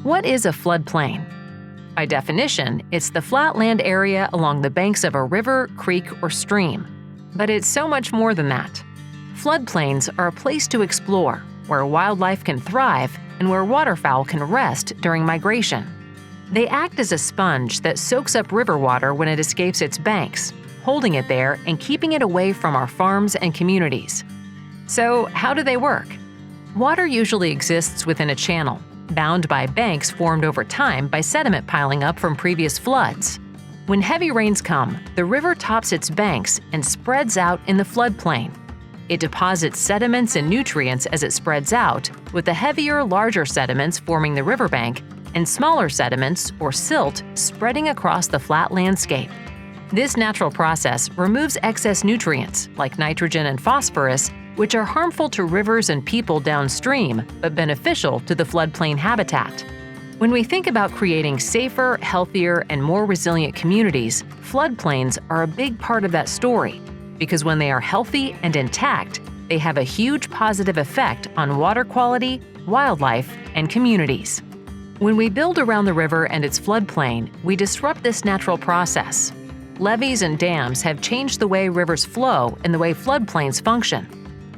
What is a floodplain? By definition, it's the flat land area along the banks of a river, creek, or stream. But it's so much more than that. Floodplains are a place to explore, where wildlife can thrive and where waterfowl can rest during migration. They act as a sponge that soaks up river water when it escapes its banks, holding it there and keeping it away from our farms and communities. So, how do they work? Water usually exists within a channel, bound by banks formed over time by sediment piling up from previous floods. When heavy rains come, the river tops its banks and spreads out in the floodplain. It deposits sediments and nutrients as it spreads out, with the heavier, larger sediments forming the riverbank and smaller sediments, or silt, spreading across the flat landscape. This natural process removes excess nutrients, like nitrogen and phosphorus, which are harmful to rivers and people downstream, but beneficial to the floodplain habitat. When we think about creating safer, healthier, and more resilient communities, floodplains are a big part of that story, because when they are healthy and intact, they have a huge positive effect on water quality, wildlife, and communities. When we build around the river and its floodplain, we disrupt this natural process. Levees and dams have changed the way rivers flow and the way floodplains function.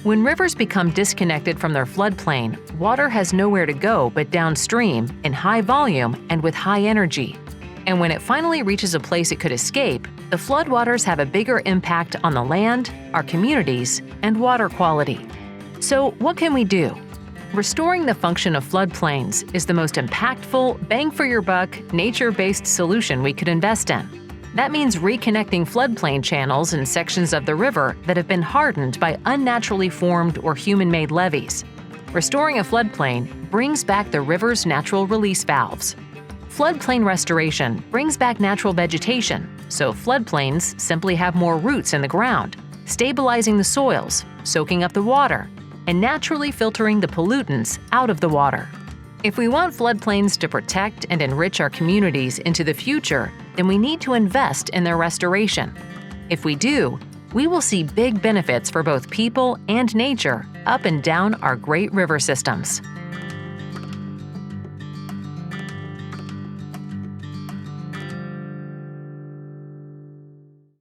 When rivers become disconnected from their floodplain, water has nowhere to go but downstream, in high volume and with high energy. And when it finally reaches a place it could escape, the floodwaters have a bigger impact on the land, our communities, and water quality. So what can we do? Restoring the function of floodplains is the most impactful, bang-for-your-buck, nature-based solution we could invest in. That means reconnecting floodplain channels and sections of the river that have been hardened by unnaturally formed or human-made levees. Restoring a floodplain brings back the river's natural release valves. Floodplain restoration brings back natural vegetation, so floodplains simply have more roots in the ground, stabilizing the soils, soaking up the water, and naturally filtering the pollutants out of the water. If we want floodplains to protect and enrich our communities into the future, then we need to invest in their restoration. If we do, we will see big benefits for both people and nature up and down our great river systems.